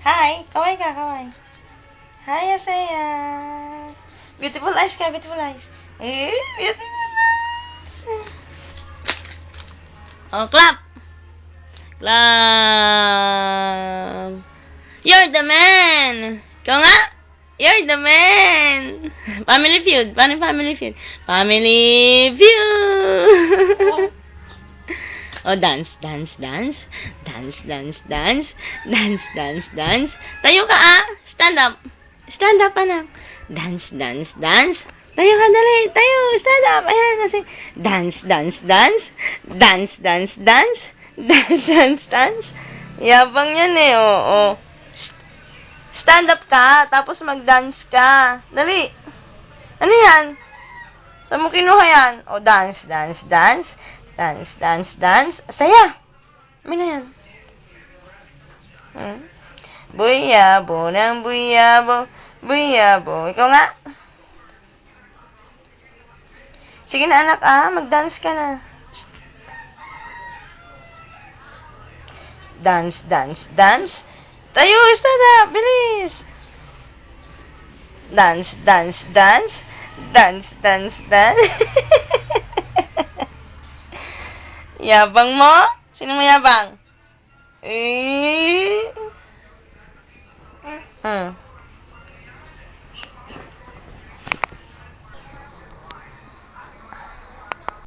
Hi. Kaway ka, kaway. Hi, Asaya. Beautiful eyes ka, beautiful eyes. Beautiful eyes. Oh, clap. Clap. You're the man. Ikaw nga. You're the man. Family feud. Family feud. Family feud. Oh, dance, dance, dance. Dance, dance, dance. Dance, dance, dance. Tayo ka, ah. Stand up. Stand up, anak. Dance, dance, dance. Tayo ka, dali. Tayo, stand up. Ayan, kasi. Dance, dance, dance. Dance, dance, dance. Dance, dance, dance. Yabang yan eh, oo. Stand up ka, tapos mag-dance ka. Dali. Ano yan? Saan mo kinuha yan? O, dance, dance, dance. Dance, dance, dance. Saya. Amin na yan. Buyabo ng buyabo. Buyabo. Ikaw nga. Sige na anak mag-dance ka na. Psst. Dance, dance, dance. Tayo, stand up. Bilis. Dance, dance, dance. Dance, dance, dance. Yabang mo? Sino mo yabang?